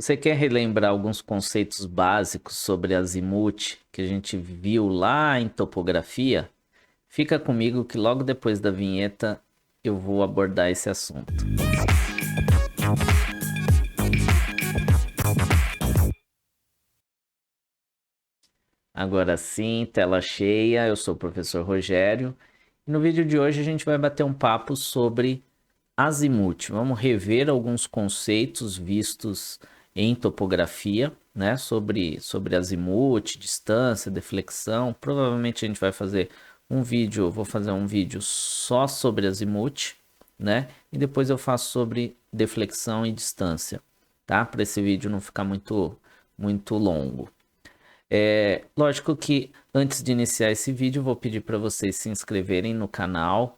Você quer relembrar alguns conceitos básicos sobre azimuth que a gente viu lá em topografia? Fica comigo que logo depois da vinheta eu vou abordar esse assunto. Agora sim, tela cheia, eu sou o professor Rogério e no vídeo de hoje a gente vai bater um papo sobre azimuth. Vamos rever alguns conceitos vistos em topografia, né, sobre azimuth, distância, deflexão. Provavelmente a gente vai fazer um vídeo, vou fazer um vídeo só sobre azimuth, né, e depois eu faço sobre deflexão e distância, tá? Para esse vídeo não ficar muito longo. Lógico que antes de iniciar esse vídeo, eu vou pedir para vocês se inscreverem no canal,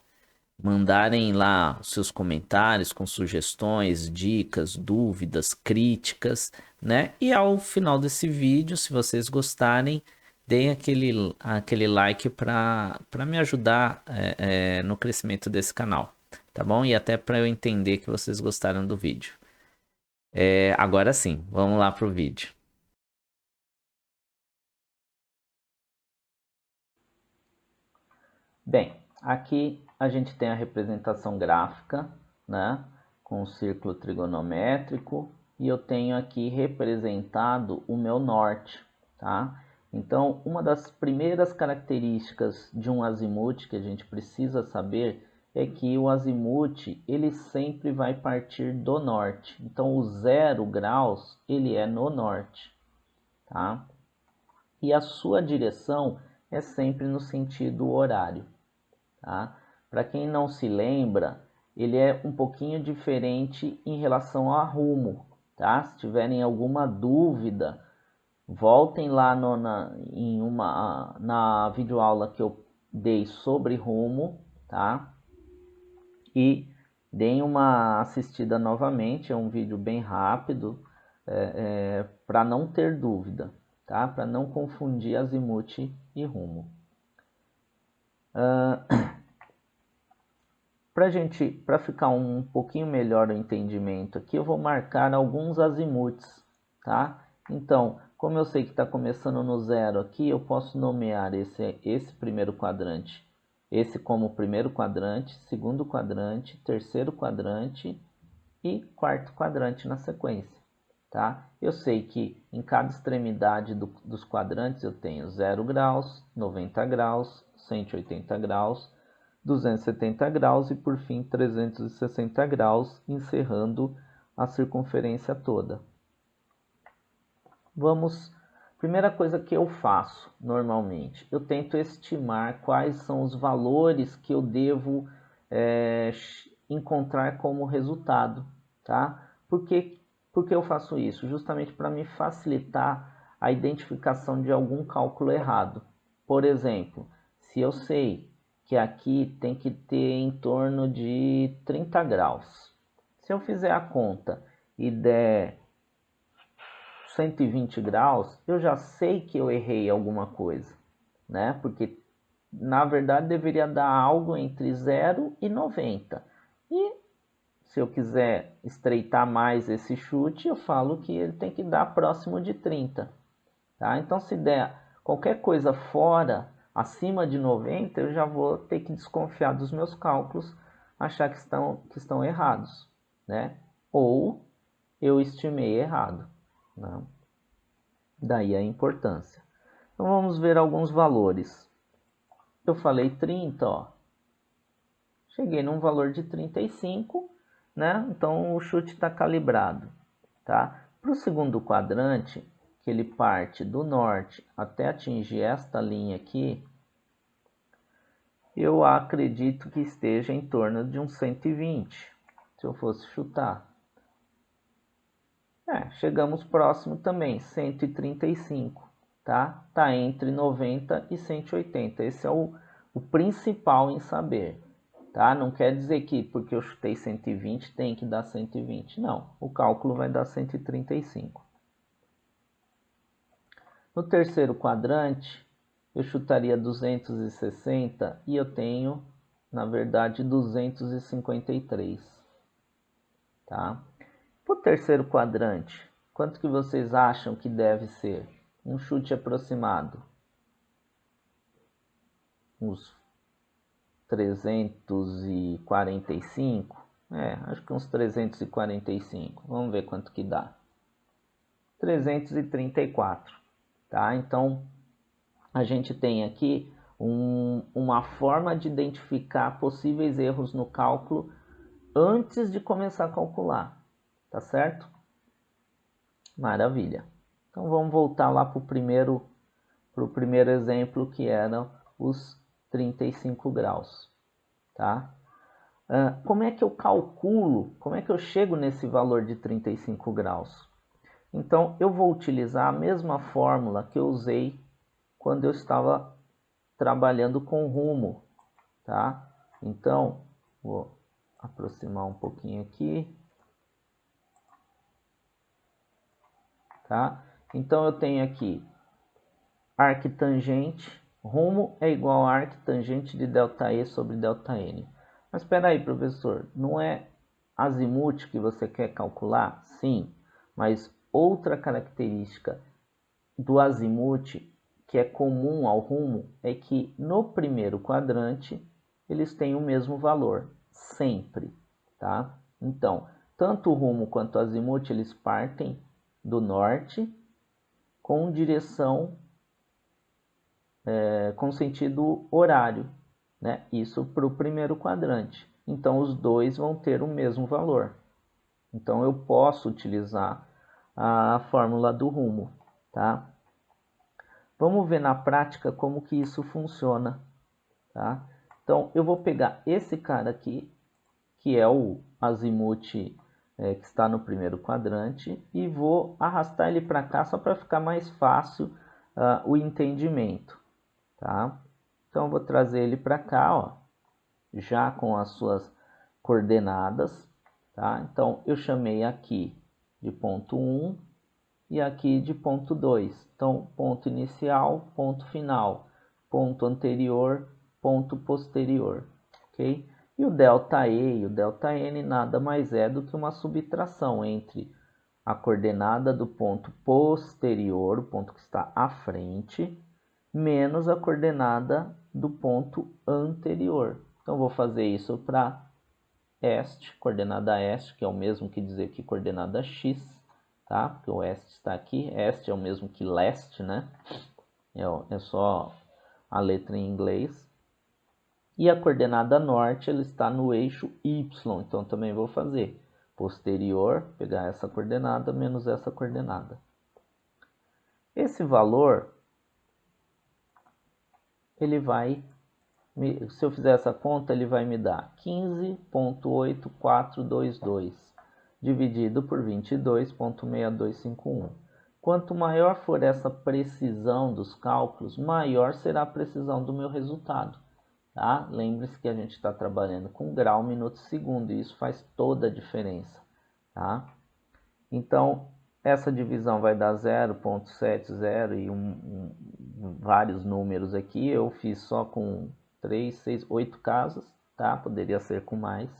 mandarem lá os seus comentários com sugestões, dicas, dúvidas, críticas, né? E ao final desse vídeo, se vocês gostarem, deem aquele like para me ajudar no crescimento desse canal, tá bom? E até para eu entender que vocês gostaram do vídeo. Agora sim, vamos lá pro vídeo. Bem, aqui a gente tem a representação gráfica, né, com o círculo trigonométrico, e eu tenho aqui representado o meu norte, tá? Então, uma das primeiras características de um azimuth que a gente precisa saber é que o azimuth, ele sempre vai partir do norte. Então, o 0 graus, ele é no norte, tá? E a sua direção é sempre no sentido horário. Tá? Para quem não se lembra, ele é um pouquinho diferente em relação a rumo. Tá? Se tiverem alguma dúvida, voltem lá na videoaula que eu dei sobre rumo, tá? E deem uma assistida novamente, é um vídeo bem rápido, para não ter dúvida, tá? Para não confundir azimuth e rumo. Para ficar um pouquinho melhor o entendimento aqui, eu vou marcar alguns azimuths, tá? Então, como eu sei que está começando no 0 aqui, eu posso nomear esse primeiro quadrante, esse como primeiro quadrante, segundo quadrante, terceiro quadrante e quarto quadrante na sequência, tá? Eu sei que em cada extremidade dos quadrantes eu tenho 0 graus, 90 graus, 180 graus, 270 graus e por fim 360 graus, encerrando a circunferência toda. Primeira coisa que eu faço normalmente, eu tento estimar quais são os valores que eu devo encontrar como resultado, tá? Por que eu faço isso? Justamente para me facilitar a identificação de algum cálculo errado. Por exemplo, se eu sei que aqui tem que ter em torno de 30 graus. Se eu fizer a conta e der 120 graus, eu já sei que eu errei alguma coisa, né? Porque na verdade deveria dar algo entre 0 e 90. E se eu quiser estreitar mais esse chute, eu falo que ele tem que dar próximo de 30. Tá? Então, se der qualquer coisa fora, acima de 90, eu já vou ter que desconfiar dos meus cálculos, achar que estão errados, né? Ou eu estimei errado, né? Daí a importância. Então, vamos ver alguns valores. Eu falei 30, ó. Cheguei num valor de 35, né? Então, o chute está calibrado, tá? Para o segundo quadrante, que ele parte do norte até atingir esta linha aqui, eu acredito que esteja em torno de uns 120, se eu fosse chutar. Chegamos próximo também, 135, tá? Tá entre 90 e 180, esse é o principal em saber, tá? Não quer dizer que porque eu chutei 120 tem que dar 120, não. O cálculo vai dar 135. No terceiro quadrante, eu chutaria 260 e eu tenho, na verdade, 253. Tá? Para o terceiro quadrante, Quanto que vocês acham que deve ser? Um chute aproximado. Uns 345? Acho que uns 345. Vamos ver quanto que dá. 334, tá? Então, a gente tem aqui uma forma de identificar possíveis erros no cálculo antes de começar a calcular, tá certo? Maravilha. Então, vamos voltar lá para o primeiro exemplo, que eram os 35 graus, tá? Como é que eu calculo, como é que eu chego nesse valor de 35 graus? Então, eu vou utilizar a mesma fórmula que eu usei quando eu estava trabalhando com rumo, tá? Então, vou aproximar um pouquinho aqui, tá? Então, eu tenho aqui arctangente, rumo é igual a arctangente de ΔE sobre ΔN. Mas espera aí, professor, não é azimuth que você quer calcular? Sim, mas outra característica do azimuth que é comum ao rumo é que no primeiro quadrante eles têm o mesmo valor, sempre, tá? Então, tanto o rumo quanto o azimuth eles partem do norte com direção com sentido horário, né? Isso para o primeiro quadrante. Então, os dois vão ter o mesmo valor. Então, eu posso utilizar a fórmula do rumo, tá? Vamos ver na prática como que isso funciona, tá? Então, eu vou pegar esse cara aqui, que é o azimuth que está no primeiro quadrante, e vou arrastar ele para cá só para ficar mais fácil o entendimento, tá? Então, eu vou trazer ele para cá, ó, já com as suas coordenadas, tá? Então, eu chamei aqui de ponto 1 e aqui de ponto 2. Então, ponto inicial, ponto final, ponto anterior, ponto posterior, ok? E o ΔE e o ΔN nada mais é do que uma subtração entre a coordenada do ponto posterior, o ponto que está à frente, menos a coordenada do ponto anterior. Então, vou fazer isso para este, coordenada este, que é o mesmo que dizer que coordenada x, tá? Porque o este está aqui, este é o mesmo que leste, né? É só a letra em inglês. E a coordenada norte, ela está no eixo y, então também vou fazer posterior, pegar essa coordenada menos essa coordenada. Esse valor, ele vai, se eu fizer essa conta, ele vai me dar 15.8422 dividido por 22.6251. Quanto maior for essa precisão dos cálculos, maior será a precisão do meu resultado. Tá? Lembre-se que a gente está trabalhando com grau, minuto, segundo, e isso faz toda a diferença. Tá? Então, essa divisão vai dar 0.70 e vários números aqui. Eu fiz só com 3, 6, 8 casas, tá? Poderia ser com mais.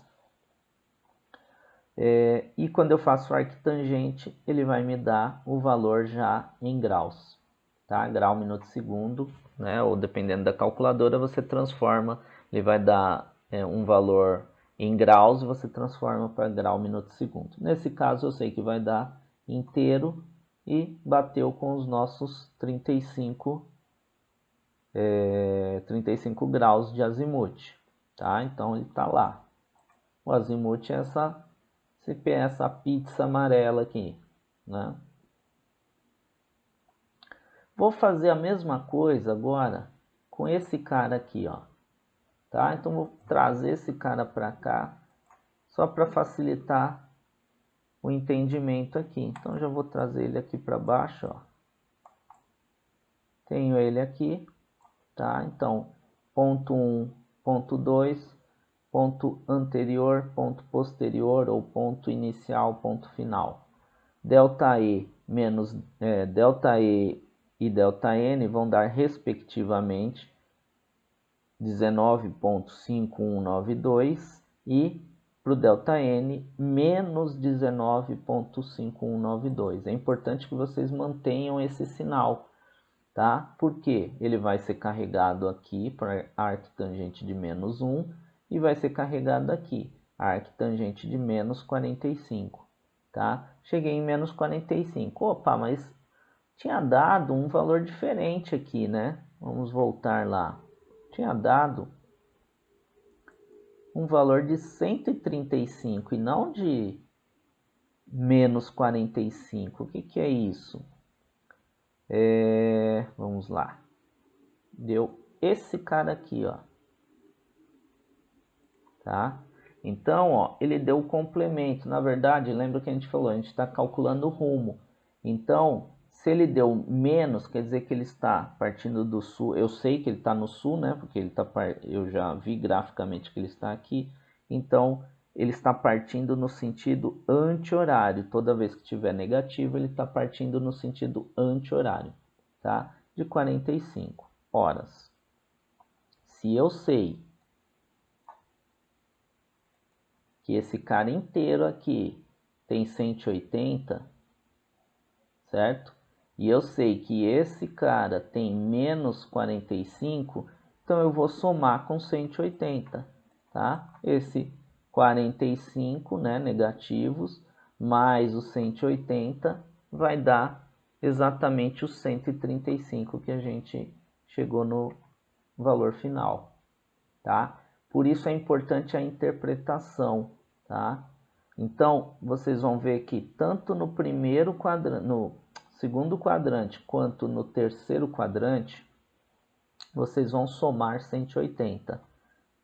E quando eu faço arctangente, ele vai me dar o valor já em graus, tá? Grau, minuto, segundo, né? Ou dependendo da calculadora, você transforma, ele vai dar um valor em graus e você transforma para grau, minuto, segundo. Nesse caso, eu sei que vai dar inteiro e bateu com os nossos 35 graus de azimuth, tá? Então, ele está lá. O azimuth é essa pizza amarela aqui, né? Vou fazer a mesma coisa agora com esse cara aqui, ó. Tá? Então vou trazer esse cara para cá só para facilitar o entendimento aqui. Então já vou trazer ele aqui para baixo, ó. Tenho ele aqui, tá? Então ponto 1, ponto 2, ponto anterior, ponto posterior ou ponto inicial, ponto final. ΔE menos ΔE e ΔN vão dar respectivamente 19.5192 e para o ΔN menos 19,5192. É importante que vocês mantenham esse sinal, tá? Porque ele vai ser carregado aqui para a arctangente de menos 1 e vai ser carregado aqui, a arctangente de menos 45, tá? Cheguei em menos 45. Opa, mas tinha dado um valor diferente aqui, né? Vamos voltar lá. Tinha dado um valor de 135 e não de menos 45. O que é isso? Vamos lá. Deu esse cara aqui, ó. Tá? Então, ó, ele deu o complemento. Na verdade, lembra que a gente falou, a gente está calculando o rumo. Então, se ele deu menos, quer dizer que ele está partindo do sul. Eu sei que ele está no sul, né? Porque ele tá, eu já vi graficamente que ele está aqui. Então, ele está partindo no sentido anti-horário. Toda vez que tiver negativo, ele está partindo no sentido anti-horário, tá? De 45 horas. Se eu sei que esse cara inteiro aqui tem 180, certo? E eu sei que esse cara tem menos 45, então eu vou somar com 180, tá? Esse 45, né, negativos, mais os 180 vai dar exatamente os 135 que a gente chegou no valor final, tá? Por isso é importante a interpretação, tá? Então, vocês vão ver que tanto no primeiro quadrante, no segundo quadrante, quanto no terceiro quadrante, vocês vão somar 180,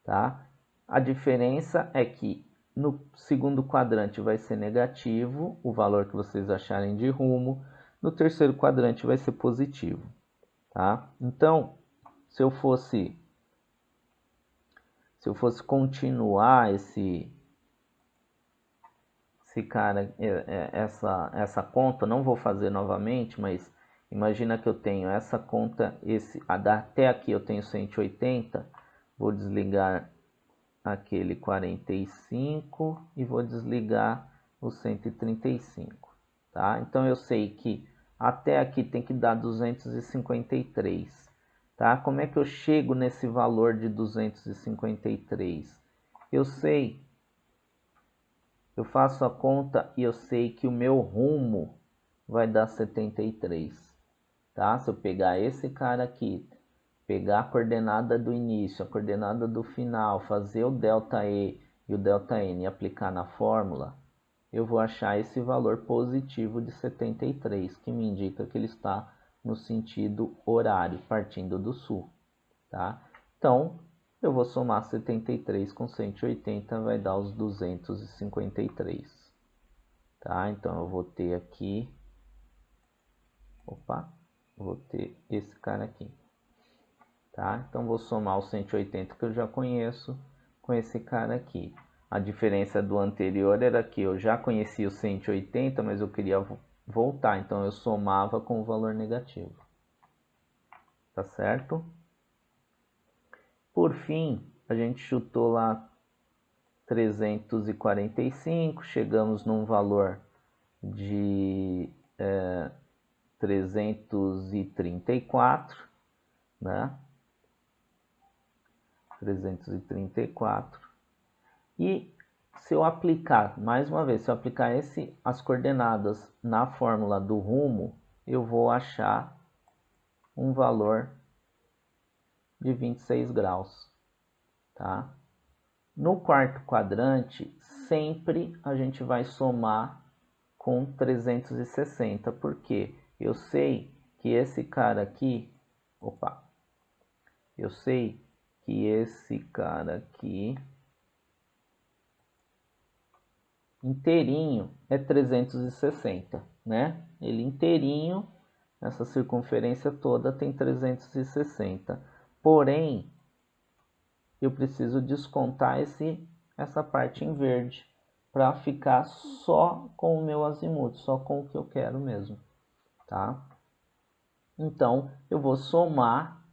tá? A diferença é que no segundo quadrante vai ser negativo, o valor que vocês acharem de rumo, no terceiro quadrante vai ser positivo, tá? Então, se eu fosse continuar esse cara, essa conta, não vou fazer novamente, mas imagina que eu tenho essa conta, até aqui eu tenho 180, vou desligar aquele 45 e vou desligar o 135, tá? Então eu sei que até aqui tem que dar 253, tá? Como é que eu chego nesse valor de 253? Eu sei, eu faço a conta e eu sei que o meu rumo vai dar 73, tá? Se eu pegar esse cara aqui, pegar a coordenada do início, a coordenada do final, fazer o ΔE e o ΔN e aplicar na fórmula, eu vou achar esse valor positivo de 73, que me indica que ele está no sentido horário, partindo do sul, tá? Então, eu vou somar 73 com 180, vai dar os 253, tá? Então, eu vou ter aqui, vou ter esse cara aqui, tá? Então, vou somar os 180 que eu já conheço com esse cara aqui. A diferença do anterior era que eu já conhecia o 180, mas eu queria voltar, então eu somava com o valor negativo, tá certo? Por fim, a gente chutou lá 345, chegamos num valor de 334, né? 334. E se eu aplicar, mais uma vez, se eu aplicar as coordenadas na fórmula do rumo, eu vou achar um valor de 26 graus, tá? No quarto quadrante, sempre a gente vai somar com 360, porque eu sei que esse cara aqui, eu sei que esse cara aqui inteirinho é 360, né? Ele inteirinho, essa circunferência toda tem 360. Porém, eu preciso descontar essa parte em verde para ficar só com o meu azimuth, só com o que eu quero mesmo, tá? Então, eu vou somar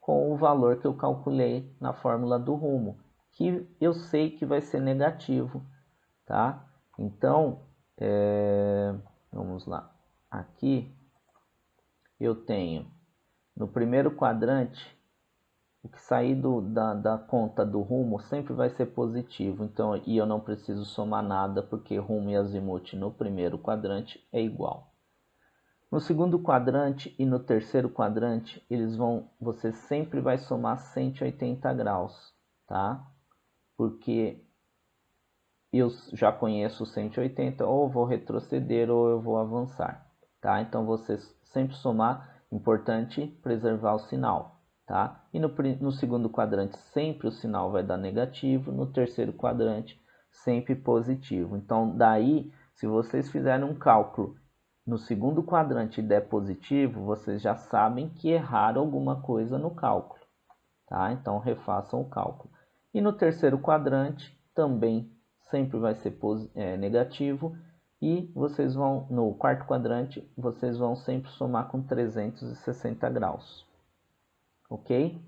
com o valor que eu calculei na fórmula do rumo, que eu sei que vai ser negativo, tá? Então, vamos lá. Aqui eu tenho no primeiro quadrante, o que sair da conta do rumo sempre vai ser positivo. Então, e eu não preciso somar nada, porque rumo e azimuth no primeiro quadrante é igual. No segundo quadrante e no terceiro quadrante, você sempre vai somar 180 graus, tá? Porque eu já conheço o 180, ou eu vou retroceder ou eu vou avançar, tá? Então você sempre somar, importante preservar o sinal, tá? E no segundo quadrante sempre o sinal vai dar negativo, no terceiro quadrante sempre positivo. Então daí, se vocês fizerem um cálculo no segundo quadrante e der positivo, vocês já sabem que erraram alguma coisa no cálculo, tá? Então refaçam o cálculo. E no terceiro quadrante também sempre vai ser negativo, e vocês vão, no quarto quadrante, vocês vão sempre somar com 360 graus, ok?